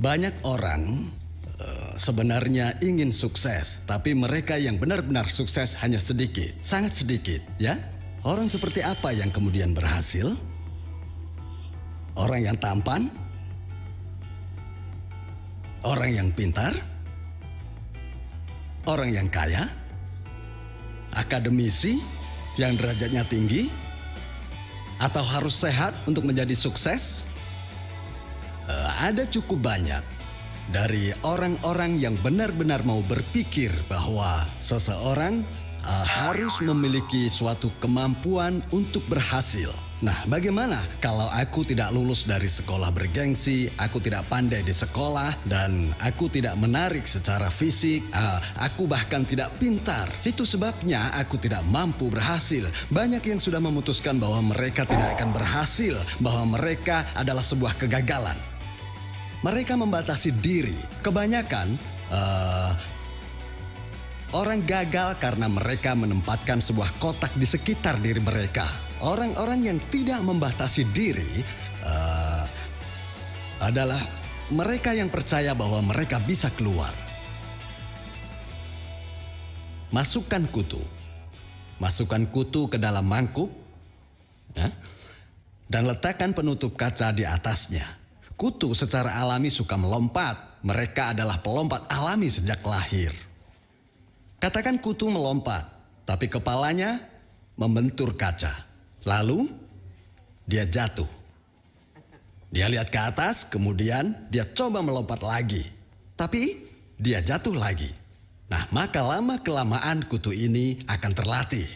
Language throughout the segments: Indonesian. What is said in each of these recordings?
Banyak orang sebenarnya ingin sukses, tapi mereka yang benar-benar sukses hanya sedikit, sangat sedikit, ya. Orang seperti apa yang kemudian berhasil? Orang yang tampan? Orang yang pintar? Orang yang kaya? Akademisi yang derajatnya tinggi? Atau harus sehat untuk menjadi sukses? Ada cukup banyak dari orang-orang yang benar-benar mau berpikir bahwa seseorang harus memiliki suatu kemampuan untuk berhasil. Nah, bagaimana kalau aku tidak lulus dari sekolah bergengsi, aku tidak pandai di sekolah, dan aku tidak menarik secara fisik, aku bahkan tidak pintar. Itu sebabnya aku tidak mampu berhasil. Banyak yang sudah memutuskan bahwa mereka tidak akan berhasil, bahwa mereka adalah sebuah kegagalan. Mereka membatasi diri. Kebanyakan orang gagal karena mereka menempatkan sebuah kotak di sekitar diri mereka. Orang-orang yang tidak membatasi diri adalah mereka yang percaya bahwa mereka bisa keluar. Masukkan kutu. Masukkan kutu ke dalam mangkuk, ya, dan letakkan penutup kaca di atasnya. Kutu secara alami suka melompat. Mereka adalah pelompat alami sejak lahir. Katakan kutu melompat, tapi kepalanya membentur kaca. Lalu dia jatuh. Dia lihat ke atas, kemudian dia coba melompat lagi. Tapi dia jatuh lagi. Nah, maka lama-kelamaan kutu ini akan terlatih.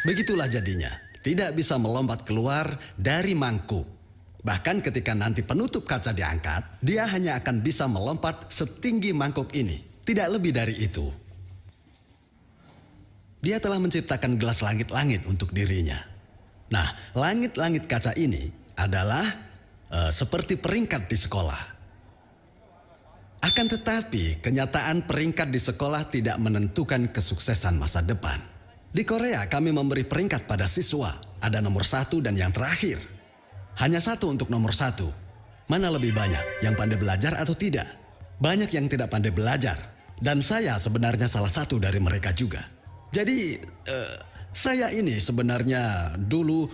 Begitulah jadinya. Tidak bisa melompat keluar dari mangkuk. Bahkan ketika nanti penutup kaca diangkat, dia hanya akan bisa melompat setinggi mangkuk ini. Tidak lebih dari itu. Dia telah menciptakan gelas langit-langit untuk dirinya. Nah, langit-langit kaca ini adalah seperti peringkat di sekolah. Akan tetapi, kenyataan peringkat di sekolah tidak menentukan kesuksesan masa depan. Di Korea, kami memberi peringkat pada siswa. Ada nomor 1 dan yang terakhir. Hanya 1 untuk nomor 1. Mana lebih banyak, yang pandai belajar atau tidak? Banyak yang tidak pandai belajar. Dan saya sebenarnya salah satu dari mereka juga. Jadi, saya ini sebenarnya dulu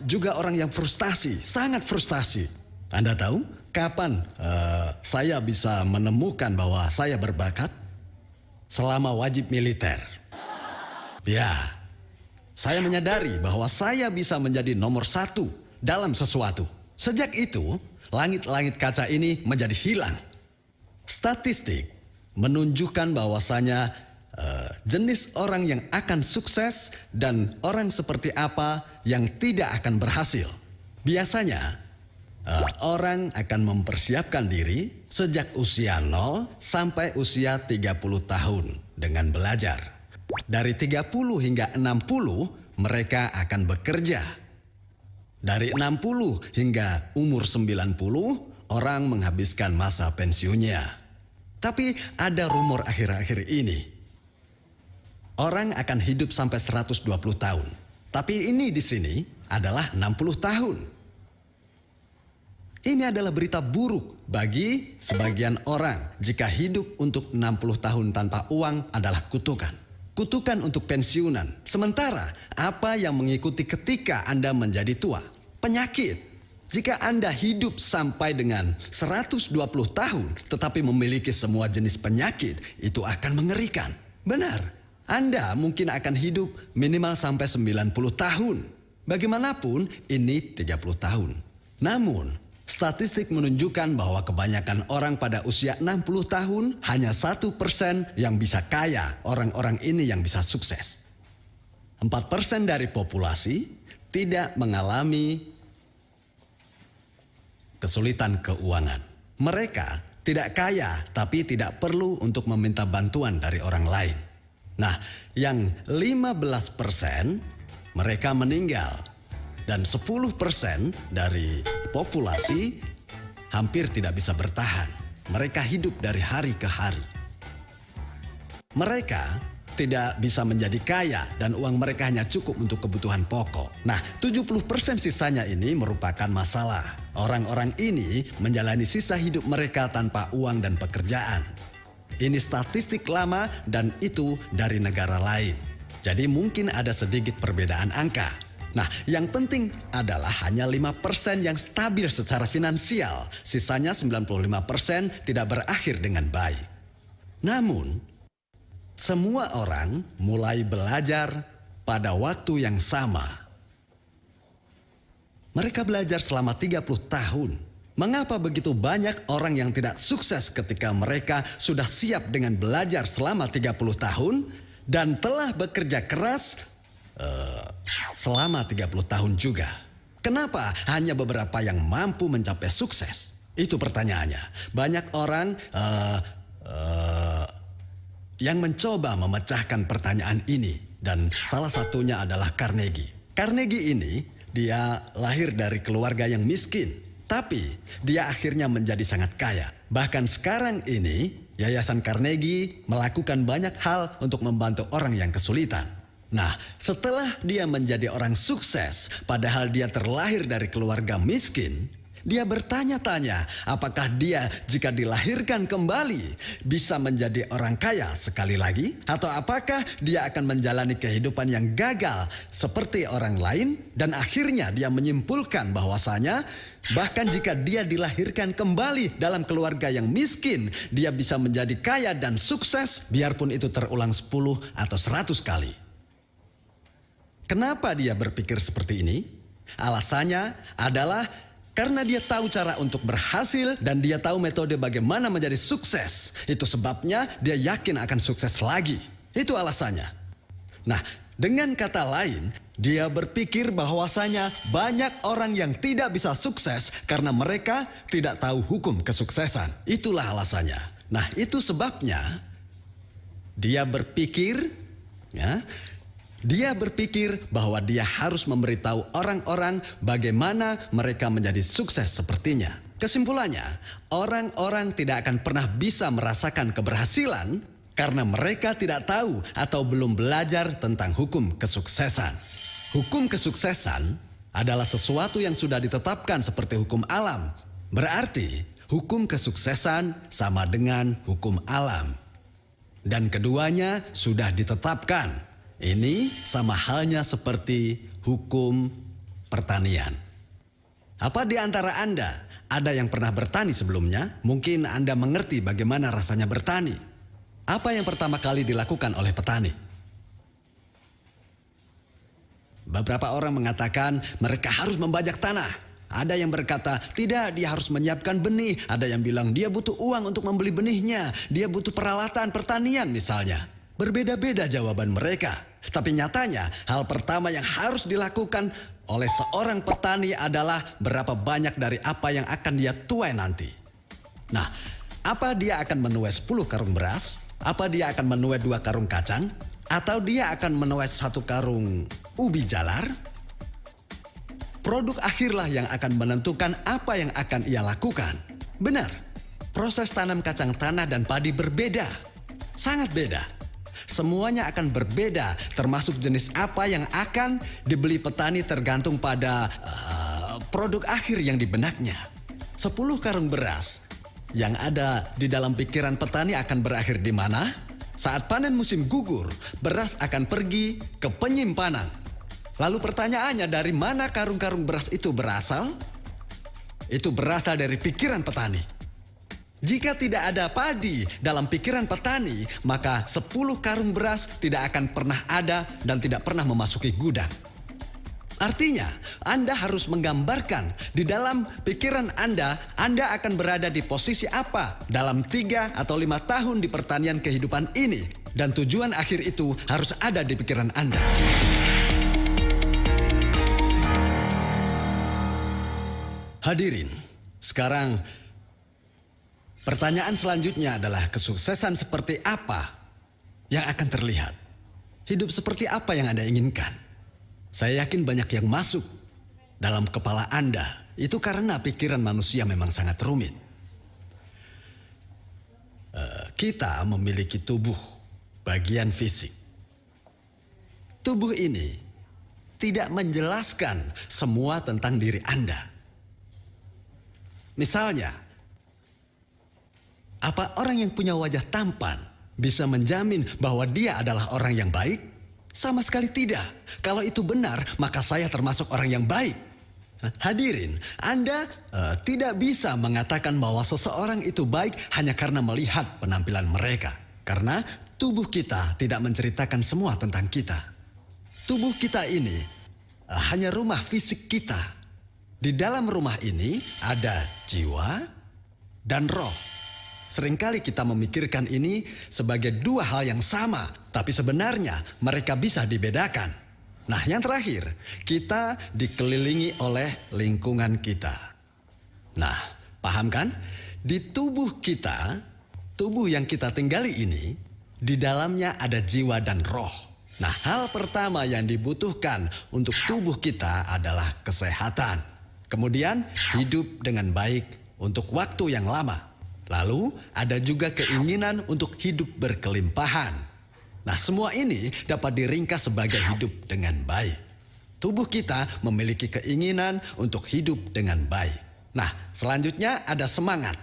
juga orang yang frustasi, sangat frustasi. Anda tahu kapan saya bisa menemukan bahwa saya berbakat? Selama wajib militer. Ya, saya menyadari bahwa saya bisa menjadi nomor 1 dalam sesuatu. Sejak itu, langit-langit kaca ini menjadi hilang. Statistik menunjukkan bahwasanya jenis orang yang akan sukses dan orang seperti apa yang tidak akan berhasil. Biasanya orang akan mempersiapkan diri sejak usia 0 sampai usia 30 tahun dengan belajar. Dari 30 hingga 60 mereka akan bekerja. Dari 60 hingga umur 90 orang menghabiskan masa pensiunnya. Tapi ada rumor akhir-akhir ini. Orang akan hidup sampai 120 tahun. Tapi ini di sini adalah 60 tahun. Ini adalah berita buruk bagi sebagian orang jika hidup untuk 60 tahun tanpa uang adalah kutukan. Kutukan untuk pensiunan. Sementara apa yang mengikuti ketika Anda menjadi tua? Penyakit. Jika Anda hidup sampai dengan 120 tahun tetapi memiliki semua jenis penyakit, itu akan mengerikan. Benar. Anda mungkin akan hidup minimal sampai 90 tahun. Bagaimanapun ini 30 tahun. Namun, statistik menunjukkan bahwa kebanyakan orang pada usia 60 tahun hanya 1% yang bisa kaya, orang-orang ini yang bisa sukses. 4% dari populasi tidak mengalami kesulitan keuangan. Mereka tidak kaya tapi tidak perlu untuk meminta bantuan dari orang lain. Nah, yang 15% mereka meninggal dan 10% dari populasi hampir tidak bisa bertahan. Mereka hidup dari hari ke hari. Mereka tidak bisa menjadi kaya dan uang mereka hanya cukup untuk kebutuhan pokok. Nah, 70% sisanya ini merupakan masalah. Orang-orang ini menjalani sisa hidup mereka tanpa uang dan pekerjaan. Ini statistik lama dan itu dari negara lain. Jadi mungkin ada sedikit perbedaan angka. Nah, yang penting adalah hanya 5% yang stabil secara finansial. Sisanya 95% tidak berakhir dengan baik. Namun, semua orang mulai belajar pada waktu yang sama. Mereka belajar selama 30 tahun. Mengapa begitu banyak orang yang tidak sukses ketika mereka sudah siap dengan belajar selama 30 tahun dan telah bekerja keras selama 30 tahun juga? Kenapa hanya beberapa yang mampu mencapai sukses? Itu pertanyaannya. Banyak orang yang mencoba memecahkan pertanyaan ini, dan salah satunya adalah Carnegie. Carnegie ini, dia lahir dari keluarga yang miskin, tapi dia akhirnya menjadi sangat kaya. Bahkan sekarang ini, Yayasan Carnegie melakukan banyak hal untuk membantu orang yang kesulitan. Nah, setelah dia menjadi orang sukses, padahal dia terlahir dari keluarga miskin, dia bertanya-tanya apakah dia jika dilahirkan kembali bisa menjadi orang kaya sekali lagi? Atau apakah dia akan menjalani kehidupan yang gagal seperti orang lain? Dan akhirnya dia menyimpulkan bahwasanya bahkan jika dia dilahirkan kembali dalam keluarga yang miskin, dia bisa menjadi kaya dan sukses biarpun itu terulang 10 atau 100 kali. Kenapa dia berpikir seperti ini? Alasannya adalah karena dia tahu cara untuk berhasil dan dia tahu metode bagaimana menjadi sukses. Itu sebabnya dia yakin akan sukses lagi. Itu alasannya. Nah, dengan kata lain, dia berpikir bahwasanya banyak orang yang tidak bisa sukses karena mereka tidak tahu hukum kesuksesan. Itulah alasannya. Nah, itu sebabnya dia berpikir, dia berpikir bahwa dia harus memberitahu orang-orang bagaimana mereka menjadi sukses sepertinya. Kesimpulannya, orang-orang tidak akan pernah bisa merasakan keberhasilan karena mereka tidak tahu atau belum belajar tentang hukum kesuksesan. Hukum kesuksesan adalah sesuatu yang sudah ditetapkan seperti hukum alam. Berarti, hukum kesuksesan sama dengan hukum alam. Dan keduanya sudah ditetapkan. Ini sama halnya seperti hukum pertanian. Apa di antara Anda ada yang pernah bertani sebelumnya? Mungkin Anda mengerti bagaimana rasanya bertani. Apa yang pertama kali dilakukan oleh petani? Beberapa orang mengatakan mereka harus membajak tanah. Ada yang berkata tidak, dia harus menyiapkan benih. Ada yang bilang dia butuh uang untuk membeli benihnya. Dia butuh peralatan pertanian misalnya. Berbeda-beda jawaban mereka. Tapi nyatanya hal pertama yang harus dilakukan oleh seorang petani adalah berapa banyak dari apa yang akan dia tuai nanti. Nah, apa dia akan menuai 10 karung beras? Apa dia akan menuai 2 karung kacang? Atau dia akan menuai 1 karung ubi jalar? Produk akhirlah yang akan menentukan apa yang akan ia lakukan. Benar, proses tanam kacang tanah dan padi berbeda. Sangat beda. Semuanya akan berbeda, termasuk jenis apa yang akan dibeli petani tergantung pada produk akhir yang di benaknya. 10 karung beras yang ada di dalam pikiran petani akan berakhir di mana? Saat panen musim gugur, beras akan pergi ke penyimpanan. Lalu pertanyaannya, dari mana karung-karung beras itu berasal? Itu berasal dari pikiran petani. Jika tidak ada padi dalam pikiran petani, maka 10 karung beras tidak akan pernah ada dan tidak pernah memasuki gudang. Artinya, Anda harus menggambarkan di dalam pikiran Anda akan berada di posisi apa dalam 3 atau 5 tahun di pertanian kehidupan ini. Dan tujuan akhir itu harus ada di pikiran Anda. Hadirin, sekarang pertanyaan selanjutnya adalah kesuksesan seperti apa yang akan terlihat? Hidup seperti apa yang Anda inginkan? Saya yakin banyak yang masuk dalam kepala Anda. Itu karena pikiran manusia memang sangat rumit. Kita memiliki tubuh, bagian fisik. tubuh ini tidak menjelaskan semua tentang diri Anda. Misalnya, apa orang yang punya wajah tampan bisa menjamin bahwa dia adalah orang yang baik? Sama sekali tidak. Kalau itu benar, maka saya termasuk orang yang baik. Hadirin, Anda tidak bisa mengatakan bahwa seseorang itu baik hanya karena melihat penampilan mereka. Karena tubuh kita tidak menceritakan semua tentang kita. Tubuh kita ini hanya rumah fisik kita. Di dalam rumah ini ada jiwa dan roh. Seringkali kita memikirkan ini sebagai dua hal yang sama, tapi sebenarnya mereka bisa dibedakan. Nah, yang terakhir, kita dikelilingi oleh lingkungan kita. Nah, paham kan? Di tubuh kita, tubuh yang kita tinggali ini, di dalamnya ada jiwa dan roh. Nah, hal pertama yang dibutuhkan untuk tubuh kita adalah kesehatan. Kemudian hidup dengan baik untuk waktu yang lama. Lalu ada juga keinginan untuk hidup berkelimpahan. Nah, semua ini dapat diringkas sebagai hidup dengan baik. Tubuh kita memiliki keinginan untuk hidup dengan baik. Nah, selanjutnya ada semangat.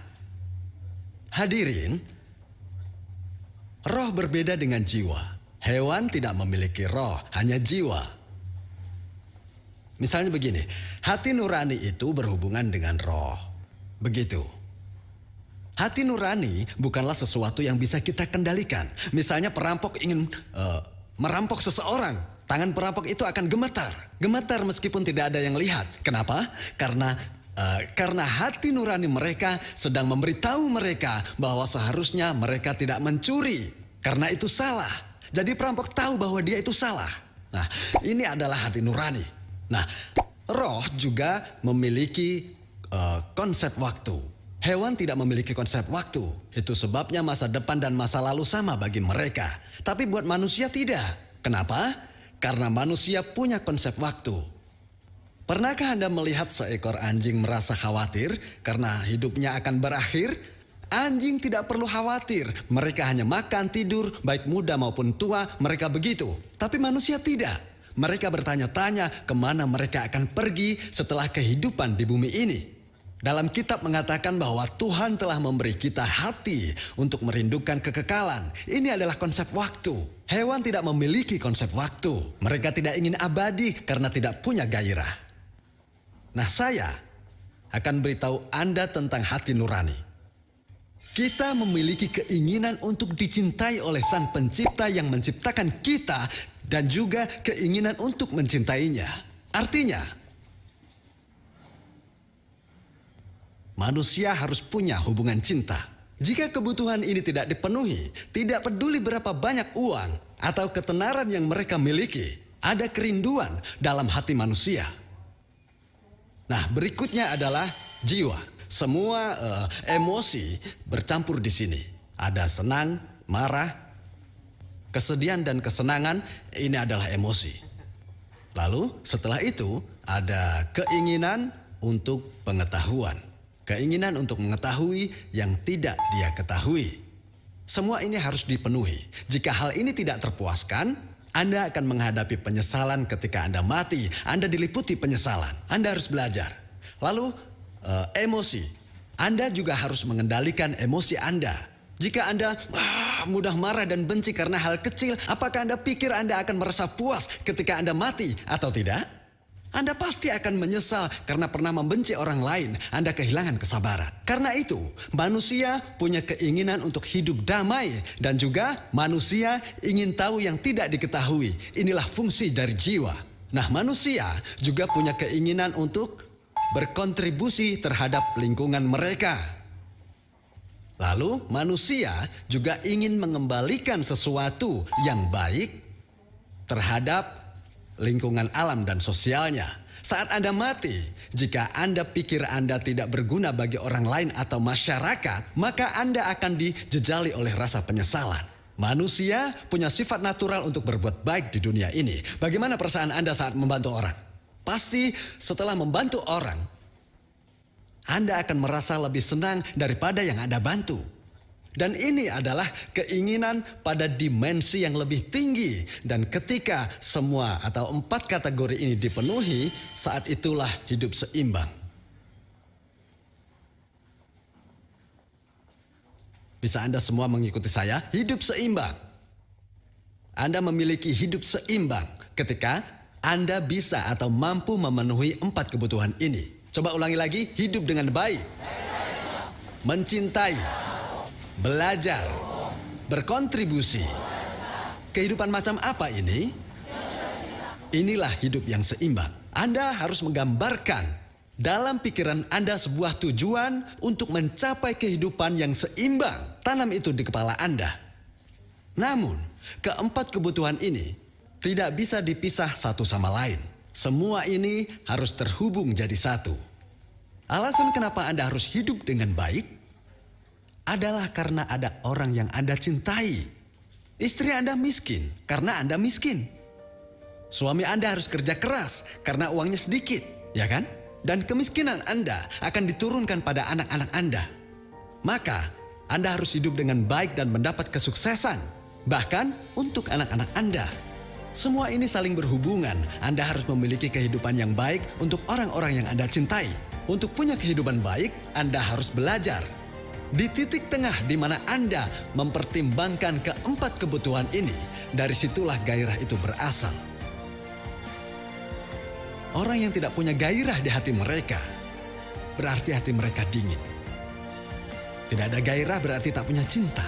Hadirin, roh berbeda dengan jiwa. Hewan tidak memiliki roh, hanya jiwa. Misalnya begini, hati nurani itu berhubungan dengan roh. Begitu. Hati nurani bukanlah sesuatu yang bisa kita kendalikan. Misalnya perampok ingin merampok seseorang. Tangan perampok itu akan gemetar. Gemetar meskipun tidak ada yang lihat. Kenapa? Karena hati nurani mereka sedang memberitahu mereka bahwa seharusnya mereka tidak mencuri. Karena itu salah. Jadi perampok tahu bahwa dia itu salah. Nah, ini adalah hati nurani. Nah, roh juga memiliki konsep waktu. Hewan tidak memiliki konsep waktu. Itu sebabnya masa depan dan masa lalu sama bagi mereka. Tapi buat manusia tidak. Kenapa? Karena manusia punya konsep waktu. Pernahkah Anda melihat seekor anjing merasa khawatir karena hidupnya akan berakhir? Anjing tidak perlu khawatir. Mereka hanya makan, tidur, baik muda maupun tua, mereka begitu. Tapi manusia tidak. Mereka bertanya-tanya kemana mereka akan pergi setelah kehidupan di bumi ini. Dalam kitab mengatakan bahwa Tuhan telah memberi kita hati untuk merindukan kekekalan. Ini adalah konsep waktu. Hewan tidak memiliki konsep waktu. Mereka tidak ingin abadi karena tidak punya gairah. Nah, saya akan beritahu Anda tentang hati nurani. Kita memiliki keinginan untuk dicintai oleh Sang Pencipta yang menciptakan kita dan juga keinginan untuk mencintainya. Artinya, manusia harus punya hubungan cinta. Jika kebutuhan ini tidak dipenuhi, tidak peduli berapa banyak uang atau ketenaran yang mereka miliki, ada kerinduan dalam hati manusia. Nah, berikutnya adalah jiwa. Semua emosi bercampur di sini. Ada senang, marah, kesedihan dan kesenangan. Ini adalah emosi. Lalu setelah itu ada keinginan untuk pengetahuan. Keinginan untuk mengetahui yang tidak dia ketahui. Semua ini harus dipenuhi. Jika hal ini tidak terpuaskan, Anda akan menghadapi penyesalan ketika Anda mati. Anda diliputi penyesalan. Anda harus belajar. Lalu emosi. Anda juga harus mengendalikan emosi Anda. Jika Anda mudah marah dan benci karena hal kecil, apakah Anda pikir Anda akan merasa puas ketika Anda mati atau tidak? Anda pasti akan menyesal karena pernah membenci orang lain. Anda kehilangan kesabaran. Karena itu, manusia punya keinginan untuk hidup damai dan juga manusia ingin tahu yang tidak diketahui. Inilah fungsi dari jiwa. Nah, manusia juga punya keinginan untuk berkontribusi terhadap lingkungan mereka. Lalu manusia juga ingin mengembalikan sesuatu yang baik terhadap lingkungan alam dan sosialnya. Saat Anda mati, jika Anda pikir Anda tidak berguna bagi orang lain atau masyarakat, maka Anda akan dijejali oleh rasa penyesalan. Manusia punya sifat natural untuk berbuat baik di dunia ini. Bagaimana perasaan Anda saat membantu orang? Pasti setelah membantu orang, Anda akan merasa lebih senang daripada yang Anda bantu. Dan ini adalah keinginan pada dimensi yang lebih tinggi. Dan ketika semua atau 4 kategori ini dipenuhi, saat itulah hidup seimbang. Bisa Anda semua mengikuti saya? Hidup seimbang. Anda memiliki hidup seimbang ketika Anda bisa atau mampu memenuhi 4 kebutuhan ini. Coba ulangi lagi, hidup dengan baik, mencintai, belajar, berkontribusi. Kehidupan macam apa ini? Inilah hidup yang seimbang. Anda harus menggambarkan dalam pikiran Anda sebuah tujuan untuk mencapai kehidupan yang seimbang. Tanam itu di kepala Anda. Namun, keempat kebutuhan ini tidak bisa dipisah satu sama lain. Semua ini harus terhubung jadi satu. Alasan kenapa Anda harus hidup dengan baik adalah karena ada orang yang Anda cintai. Istri Anda miskin karena Anda miskin. Suami Anda harus kerja keras karena uangnya sedikit, ya kan? Dan kemiskinan Anda akan diturunkan pada anak-anak Anda. Maka Anda harus hidup dengan baik dan mendapat kesuksesan, bahkan untuk anak-anak Anda. Semua ini saling berhubungan. Anda harus memiliki kehidupan yang baik untuk orang-orang yang Anda cintai. Untuk punya kehidupan baik, Anda harus belajar. Di titik tengah di mana Anda mempertimbangkan keempat kebutuhan ini, dari situlah gairah itu berasal. Orang yang tidak punya gairah di hati mereka, berarti hati mereka dingin. Tidak ada gairah berarti tak punya cinta.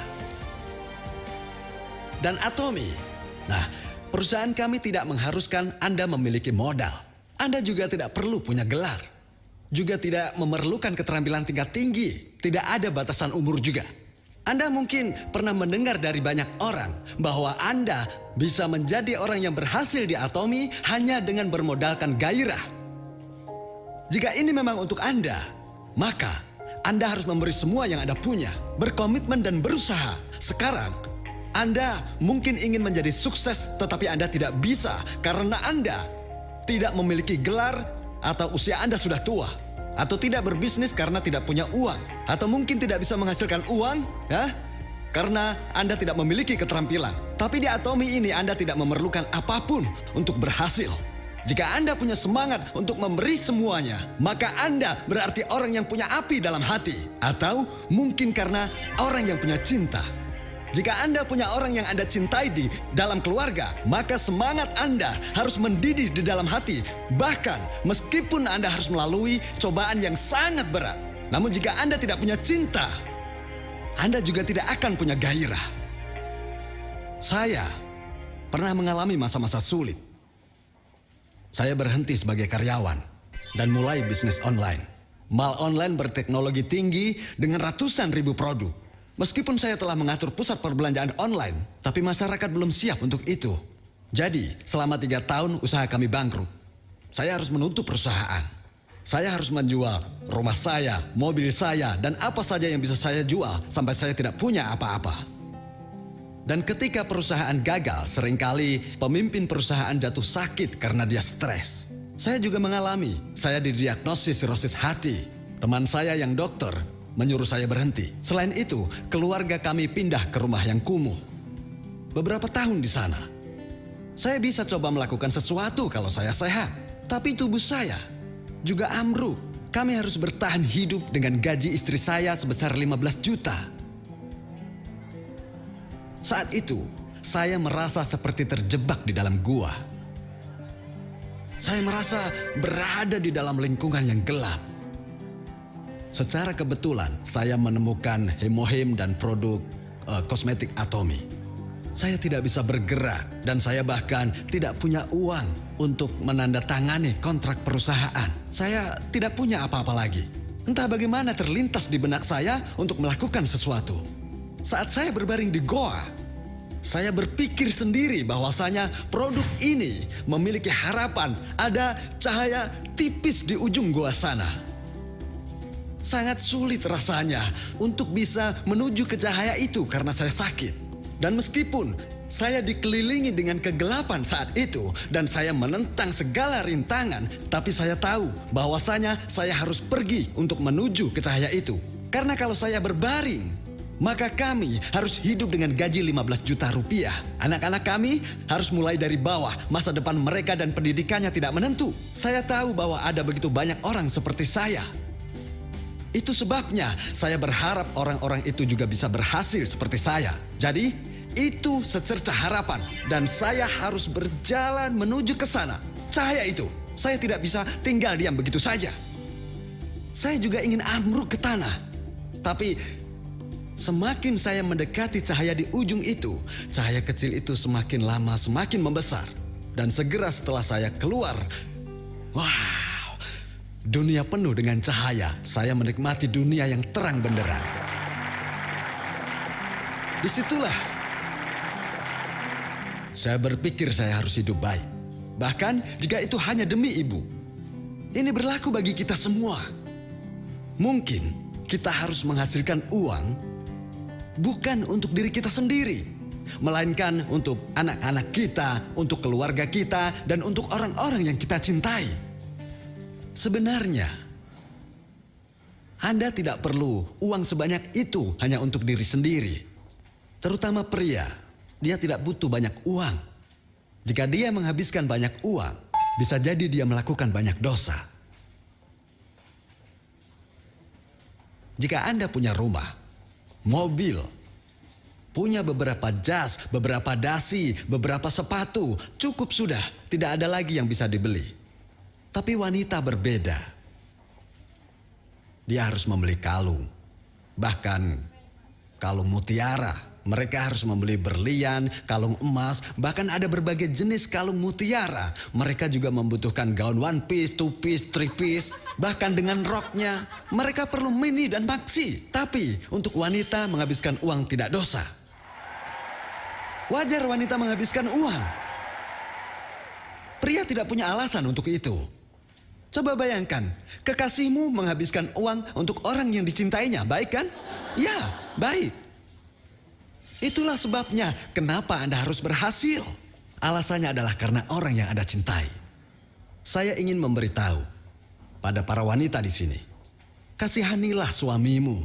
Dan Atomy, nah, perusahaan kami tidak mengharuskan Anda memiliki modal. Anda juga tidak perlu punya gelar. Juga tidak memerlukan keterampilan tingkat tinggi. Tidak ada batasan umur juga. Anda mungkin pernah mendengar dari banyak orang bahwa Anda bisa menjadi orang yang berhasil di Atomy hanya dengan bermodalkan gairah. Jika ini memang untuk Anda, maka Anda harus memberi semua yang Anda punya, berkomitmen dan berusaha. Sekarang, Anda mungkin ingin menjadi sukses tetapi Anda tidak bisa karena Anda tidak memiliki gelar atau usia Anda sudah tua. Atau tidak berbisnis karena tidak punya uang. Atau mungkin tidak bisa menghasilkan uang, ya? Karena Anda tidak memiliki keterampilan. Tapi di Atomy ini Anda tidak memerlukan apapun untuk berhasil. Jika Anda punya semangat untuk memberi semuanya, maka Anda berarti orang yang punya api dalam hati. Atau mungkin karena orang yang punya cinta. Jika Anda punya orang yang Anda cintai di dalam keluarga, maka semangat Anda harus mendidih di dalam hati. Bahkan meskipun Anda harus melalui cobaan yang sangat berat. Namun jika Anda tidak punya cinta, Anda juga tidak akan punya gairah. Saya pernah mengalami masa-masa sulit. Saya berhenti sebagai karyawan dan mulai bisnis online. Mal online berteknologi tinggi dengan ratusan ribu produk. Meskipun saya telah mengatur pusat perbelanjaan online, tapi masyarakat belum siap untuk itu. Jadi, selama 3 tahun usaha kami bangkrut. Saya harus menutup perusahaan. Saya harus menjual rumah saya, mobil saya, dan apa saja yang bisa saya jual sampai saya tidak punya apa-apa. Dan ketika perusahaan gagal, seringkali pemimpin perusahaan jatuh sakit karena dia stres. Saya juga mengalami, saya didiagnosis sirosis hati. Teman saya yang dokter menyuruh saya berhenti. Selain itu, keluarga kami pindah ke rumah yang kumuh. Beberapa tahun di sana, saya bisa coba melakukan sesuatu kalau saya sehat. Tapi tubuh saya juga ambruk. Kami harus bertahan hidup dengan gaji istri saya sebesar 15 juta. Saat itu, saya merasa seperti terjebak di dalam gua. Saya merasa berada di dalam lingkungan yang gelap. Secara kebetulan, saya menemukan Hemohim dan produk kosmetik Atomy. Saya tidak bisa bergerak dan saya bahkan tidak punya uang untuk menandatangani kontrak perusahaan. Saya tidak punya apa-apa lagi. Entah bagaimana terlintas di benak saya untuk melakukan sesuatu. Saat saya berbaring di goa, saya berpikir sendiri bahwasanya produk ini memiliki harapan, ada cahaya tipis di ujung goa sana. Sangat sulit rasanya untuk bisa menuju ke cahaya itu karena saya sakit. Dan meskipun saya dikelilingi dengan kegelapan saat itu dan saya menentang segala rintangan, tapi saya tahu bahwasanya saya harus pergi untuk menuju ke cahaya itu. Karena kalau saya berbaring, maka kami harus hidup dengan gaji 15 juta rupiah. Anak-anak kami harus mulai dari bawah. Masa depan mereka dan pendidikannya tidak menentu. Saya tahu bahwa ada begitu banyak orang seperti saya. Itu sebabnya saya berharap orang-orang itu juga bisa berhasil seperti saya. Jadi, itu secercah harapan. Dan saya harus berjalan menuju ke sana. Cahaya itu, saya tidak bisa tinggal diam begitu saja. Saya juga ingin amruk ke tanah. Tapi, semakin saya mendekati cahaya di ujung itu, cahaya kecil itu semakin lama semakin membesar. Dan segera setelah saya keluar, wah. Dunia penuh dengan cahaya. Saya menikmati dunia yang terang benderang. Disitulah saya berpikir saya harus hidup baik. Bahkan jika itu hanya demi ibu. Ini berlaku bagi kita semua. Mungkin kita harus menghasilkan uang bukan untuk diri kita sendiri, melainkan untuk anak-anak kita, untuk keluarga kita, dan untuk orang-orang yang kita cintai. Sebenarnya, Anda tidak perlu uang sebanyak itu hanya untuk diri sendiri. Terutama pria, dia tidak butuh banyak uang. Jika dia menghabiskan banyak uang, bisa jadi dia melakukan banyak dosa. Jika Anda punya rumah, mobil, punya beberapa jas, beberapa dasi, beberapa sepatu, cukup sudah, tidak ada lagi yang bisa dibeli. Tapi wanita berbeda. Dia harus membeli kalung. Bahkan kalung mutiara. Mereka harus membeli berlian, kalung emas. Bahkan ada berbagai jenis kalung mutiara. Mereka juga membutuhkan gaun one piece, two piece, three piece. Bahkan dengan roknya. Mereka perlu mini dan maxi. Tapi untuk wanita menghabiskan uang tidak dosa. Wajar wanita menghabiskan uang. Pria tidak punya alasan untuk itu. Coba bayangkan, kekasihmu menghabiskan uang untuk orang yang dicintainya, baik kan? Ya, baik. Itulah sebabnya kenapa Anda harus berhasil. Alasannya adalah karena orang yang Anda cintai. Saya ingin memberitahu pada para wanita di sini, kasihanilah suamimu.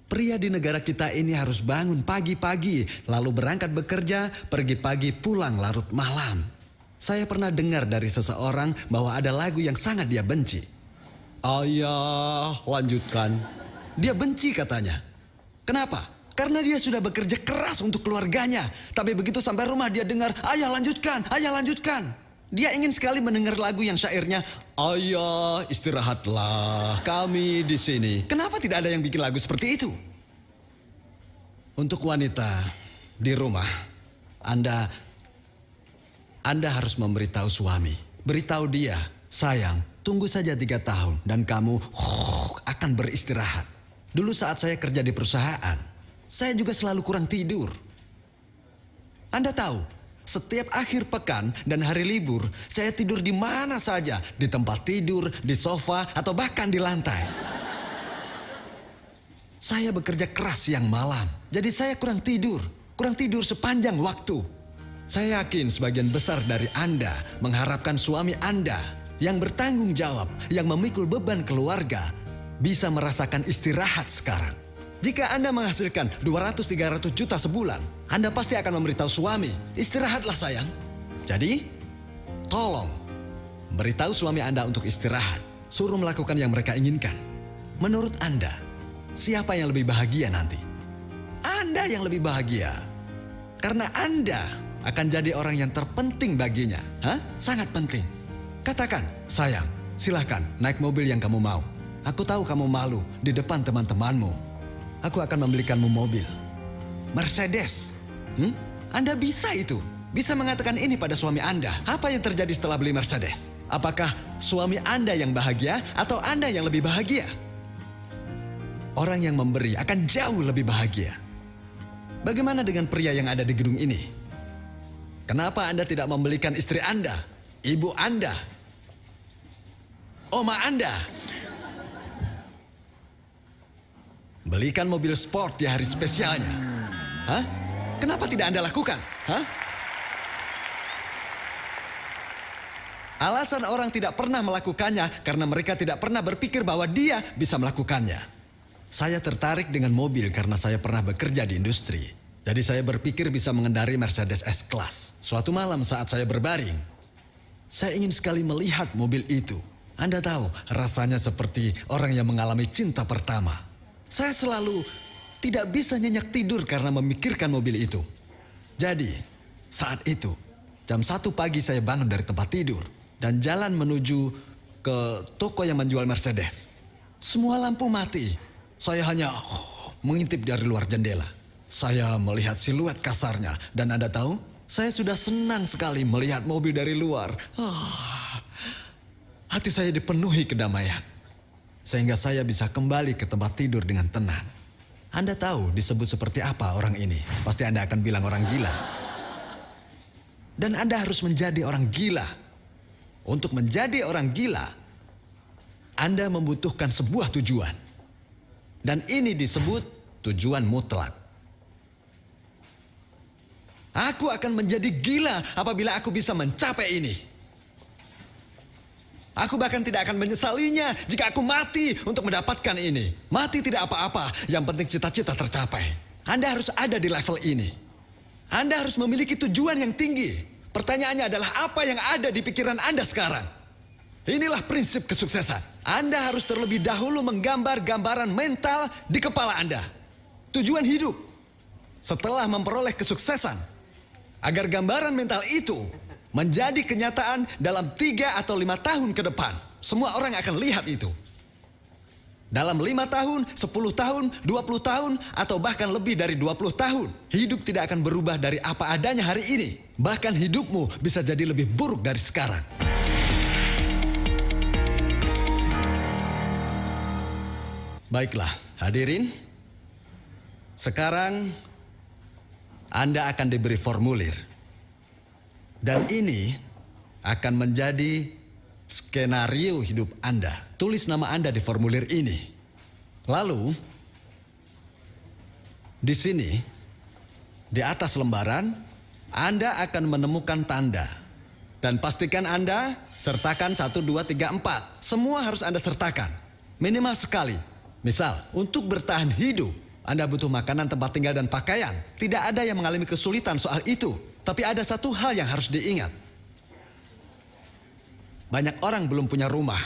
Pria di negara kita ini harus bangun pagi-pagi, lalu berangkat bekerja, pergi pagi, pulang larut malam. Saya pernah dengar dari seseorang bahwa ada lagu yang sangat dia benci. Ayah, lanjutkan. Dia benci katanya. Kenapa? Karena dia sudah bekerja keras untuk keluarganya. Tapi begitu sampai rumah dia dengar, ayah lanjutkan, ayah lanjutkan. Dia ingin sekali mendengar lagu yang syairnya, ayah istirahatlah, kami di sini. Kenapa tidak ada yang bikin lagu seperti itu? Untuk wanita di rumah, Anda harus memberitahu suami. Beritahu dia, sayang, tunggu saja 3 tahun dan kamu akan beristirahat. Dulu saat saya kerja di perusahaan, saya juga selalu kurang tidur. Anda tahu, setiap akhir pekan dan hari libur, saya tidur di mana saja. Di tempat tidur, di sofa, atau bahkan di lantai. Saya bekerja keras siang malam, jadi saya kurang tidur sepanjang waktu. Saya yakin sebagian besar dari Anda mengharapkan suami Anda yang bertanggung jawab, yang memikul beban keluarga, bisa merasakan istirahat sekarang. Jika Anda menghasilkan 200-300 juta sebulan, Anda pasti akan memberitahu suami, istirahatlah sayang. Jadi, tolong beritahu suami Anda untuk istirahat. Suruh melakukan yang mereka inginkan. Menurut Anda, siapa yang lebih bahagia nanti? Anda yang lebih bahagia. Karena Anda akan jadi orang yang terpenting baginya. Sangat penting. Katakan, sayang, silahkan naik mobil yang kamu mau. Aku tahu kamu malu di depan teman-temanmu. Aku akan membelikanmu mobil. Mercedes. Anda bisa itu. Bisa mengatakan ini pada suami Anda. Apa yang terjadi setelah beli Mercedes? Apakah suami Anda yang bahagia atau Anda yang lebih bahagia? Orang yang memberi akan jauh lebih bahagia. Bagaimana dengan pria yang ada di gedung ini? Kenapa Anda tidak membelikan istri Anda, ibu Anda, oma Anda? Belikan mobil sport di hari spesialnya. Kenapa tidak Anda lakukan? Alasan orang tidak pernah melakukannya karena mereka tidak pernah berpikir bahwa dia bisa melakukannya. Saya tertarik dengan mobil karena saya pernah bekerja di industri. Jadi saya berpikir bisa mengendarai Mercedes S-Class. Suatu malam saat saya berbaring, saya ingin sekali melihat mobil itu. Anda tahu, rasanya seperti orang yang mengalami cinta pertama. Saya selalu tidak bisa nyenyak tidur karena memikirkan mobil itu. Jadi, saat itu, jam 1 pagi saya bangun dari tempat tidur dan jalan menuju ke toko yang menjual Mercedes. Semua lampu mati. Saya hanya mengintip dari luar jendela. Saya melihat siluet kasarnya. Dan Anda tahu, saya sudah senang sekali melihat mobil dari luar. Hati saya dipenuhi kedamaian. Sehingga saya bisa kembali ke tempat tidur dengan tenang. Anda tahu disebut seperti apa orang ini? Pasti Anda akan bilang orang gila. Dan Anda harus menjadi orang gila. Untuk menjadi orang gila, Anda membutuhkan sebuah tujuan. Dan ini disebut tujuan mutlak. Aku akan menjadi gila apabila aku bisa mencapai ini. Aku bahkan tidak akan menyesalinya jika aku mati untuk mendapatkan ini. Mati tidak apa-apa, yang penting cita-cita tercapai. Anda harus ada di level ini. Anda harus memiliki tujuan yang tinggi. Pertanyaannya adalah apa yang ada di pikiran Anda sekarang? Inilah prinsip kesuksesan. Anda harus terlebih dahulu menggambar gambaran mental di kepala Anda. Tujuan hidup. Setelah memperoleh kesuksesan. Agar gambaran mental itu menjadi kenyataan dalam 3 atau 5 tahun ke depan. Semua orang akan lihat itu. Dalam 5 tahun, 10 tahun, 20 tahun, atau bahkan lebih dari 20 tahun. Hidup tidak akan berubah dari apa adanya hari ini. Bahkan hidupmu bisa jadi lebih buruk dari sekarang. Baiklah, hadirin. Sekarang Anda akan diberi formulir. Dan ini akan menjadi skenario hidup Anda. Tulis nama Anda di formulir ini. Lalu, di sini, di atas lembaran, Anda akan menemukan tanda. Dan pastikan Anda sertakan 1, 2, 3, 4. Semua harus Anda sertakan. Minimal sekali. Misal, untuk bertahan hidup, Anda butuh makanan, tempat tinggal, dan pakaian. Tidak ada yang mengalami kesulitan soal itu. Tapi ada satu hal yang harus diingat. Banyak orang belum punya rumah.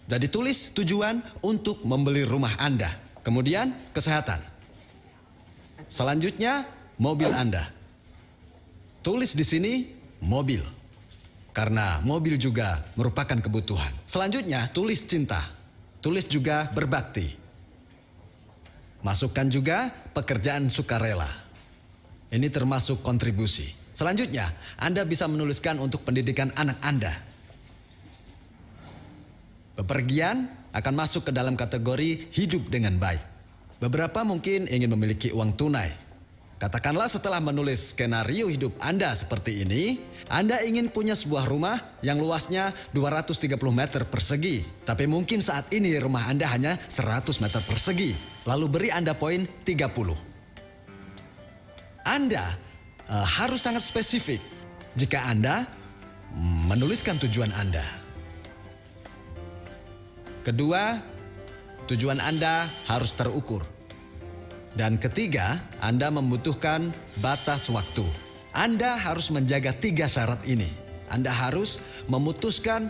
Jadi tulis tujuan untuk membeli rumah Anda. Kemudian, kesehatan. Selanjutnya, mobil Anda. Tulis di sini, mobil. Karena mobil juga merupakan kebutuhan. Selanjutnya, tulis cinta. Tulis juga berbakti. Masukkan juga pekerjaan sukarela. Ini termasuk kontribusi. Selanjutnya, Anda bisa menuliskan untuk pendidikan anak Anda. Bepergian akan masuk ke dalam kategori hidup dengan baik. Beberapa mungkin ingin memiliki uang tunai. Katakanlah setelah menulis skenario hidup Anda seperti ini, Anda ingin punya sebuah rumah yang luasnya 230 meter persegi. Tapi mungkin saat ini rumah Anda hanya 100 meter persegi. Lalu beri Anda poin 30. Anda harus sangat spesifik jika Anda menuliskan tujuan Anda. Kedua, tujuan Anda harus terukur. Dan ketiga, Anda membutuhkan batas waktu. Anda harus menjaga 3 syarat ini. Anda harus memutuskan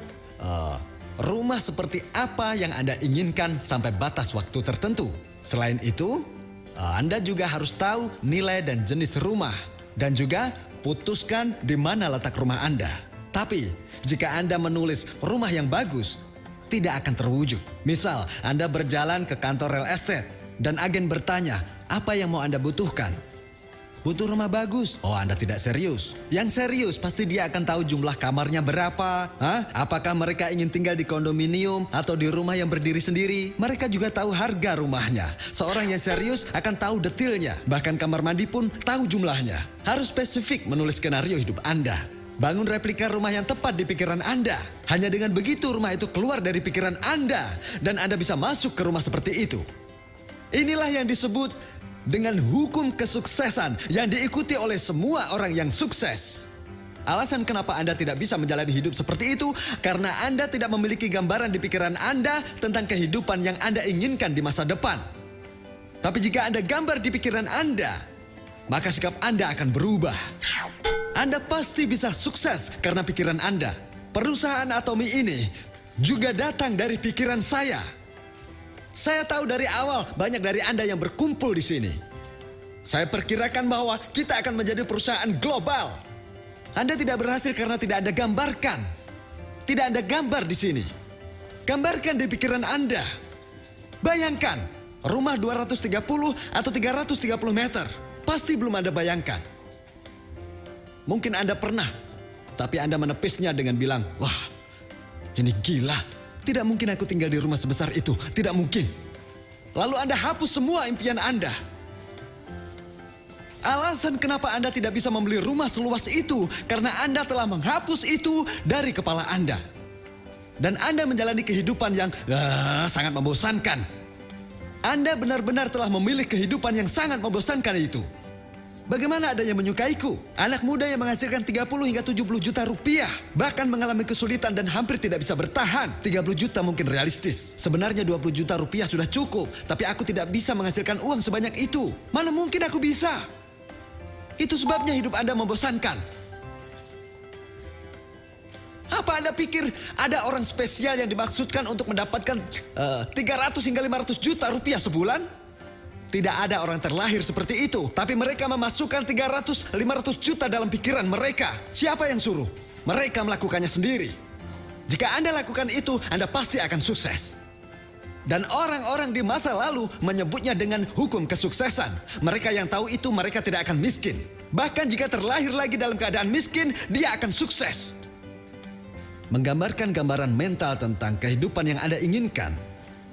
rumah seperti apa yang Anda inginkan sampai batas waktu tertentu. Selain itu, Anda juga harus tahu nilai dan jenis rumah. Dan juga putuskan di mana letak rumah Anda. Tapi, jika Anda menulis rumah yang bagus, tidak akan terwujud. Misal, Anda berjalan ke kantor real estate dan agen bertanya, apa yang mau Anda butuhkan? Butuh rumah bagus. Oh, Anda tidak serius. Yang serius pasti dia akan tahu jumlah kamarnya berapa. Apakah mereka ingin tinggal di kondominium atau di rumah yang berdiri sendiri? Mereka juga tahu harga rumahnya. Seorang yang serius akan tahu detailnya. Bahkan kamar mandi pun tahu jumlahnya. Harus spesifik menulis skenario hidup Anda. Bangun replika rumah yang tepat di pikiran Anda. Hanya dengan begitu rumah itu keluar dari pikiran Anda. Dan Anda bisa masuk ke rumah seperti itu. Inilah yang disebut dengan hukum kesuksesan yang diikuti oleh semua orang yang sukses. Alasan kenapa Anda tidak bisa menjalani hidup seperti itu, karena Anda tidak memiliki gambaran di pikiran Anda tentang kehidupan yang Anda inginkan di masa depan. Tapi jika Anda gambar di pikiran Anda, maka sikap Anda akan berubah. Anda pasti bisa sukses karena pikiran Anda. Perusahaan Atomi ini juga datang dari pikiran saya. Saya tahu dari awal banyak dari Anda yang berkumpul di sini. Saya perkirakan bahwa kita akan menjadi perusahaan global. Anda tidak berhasil karena tidak Anda gambarkan. Tidak Anda gambar di sini. Gambarkan di pikiran Anda. Bayangkan, rumah 230 atau 330 meter. Pasti belum Anda bayangkan. Mungkin Anda pernah, tapi Anda menepisnya dengan bilang, wah, ini gila. Tidak mungkin aku tinggal di rumah sebesar itu. Tidak mungkin. Lalu Anda hapus semua impian Anda. Alasan kenapa Anda tidak bisa membeli rumah seluas itu karena Anda telah menghapus itu dari kepala Anda. Dan Anda menjalani kehidupan yang sangat membosankan. Anda benar-benar telah memilih kehidupan yang sangat membosankan itu. Bagaimana ada yang menyukaiku? Anak muda yang menghasilkan 30 hingga 70 juta rupiah. Bahkan mengalami kesulitan dan hampir tidak bisa bertahan. 30 juta mungkin realistis. Sebenarnya 20 juta rupiah sudah cukup. Tapi aku tidak bisa menghasilkan uang sebanyak itu. Mana mungkin aku bisa? Itu sebabnya hidup Anda membosankan. Apa Anda pikir ada orang spesial yang dimaksudkan untuk mendapatkan 300 hingga 500 juta rupiah sebulan? Tidak ada orang terlahir seperti itu. Tapi mereka memasukkan 300-500 juta dalam pikiran mereka. Siapa yang suruh? Mereka melakukannya sendiri. Jika Anda lakukan itu, Anda pasti akan sukses. Dan orang-orang di masa lalu menyebutnya dengan hukum kesuksesan. Mereka yang tahu itu mereka tidak akan miskin. Bahkan jika terlahir lagi dalam keadaan miskin, dia akan sukses. Menggambarkan gambaran mental tentang kehidupan yang Anda inginkan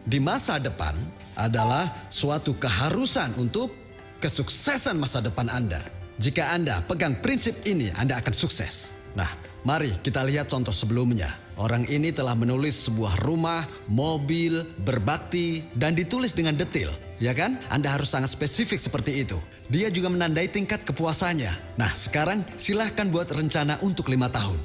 di masa depan adalah suatu keharusan untuk kesuksesan masa depan Anda. Jika Anda pegang prinsip ini, Anda akan sukses. Nah, mari kita lihat contoh sebelumnya. Orang ini telah menulis sebuah rumah, mobil, berbakti, dan ditulis dengan detail. Ya kan? Anda harus sangat spesifik seperti itu. Dia juga menandai tingkat kepuasannya. Nah, sekarang silahkan buat rencana untuk 5 tahun.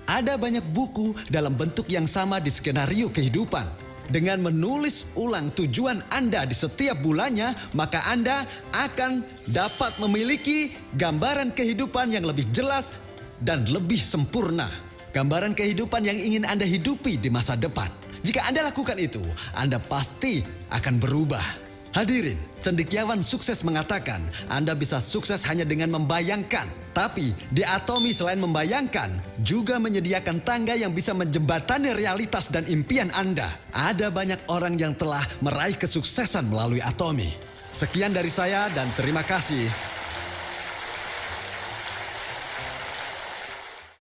Ada banyak buku dalam bentuk yang sama di skenario kehidupan. Dengan menulis ulang tujuan Anda di setiap bulannya, maka Anda akan dapat memiliki gambaran kehidupan yang lebih jelas dan lebih sempurna. Gambaran kehidupan yang ingin Anda hidupi di masa depan. Jika Anda lakukan itu, Anda pasti akan berubah. Hadirin, cendekiawan sukses mengatakan Anda bisa sukses hanya dengan membayangkan. Tapi di Atomi selain membayangkan, juga menyediakan tangga yang bisa menjembatani realitas dan impian Anda. Ada banyak orang yang telah meraih kesuksesan melalui Atomi. Sekian dari saya dan terima kasih.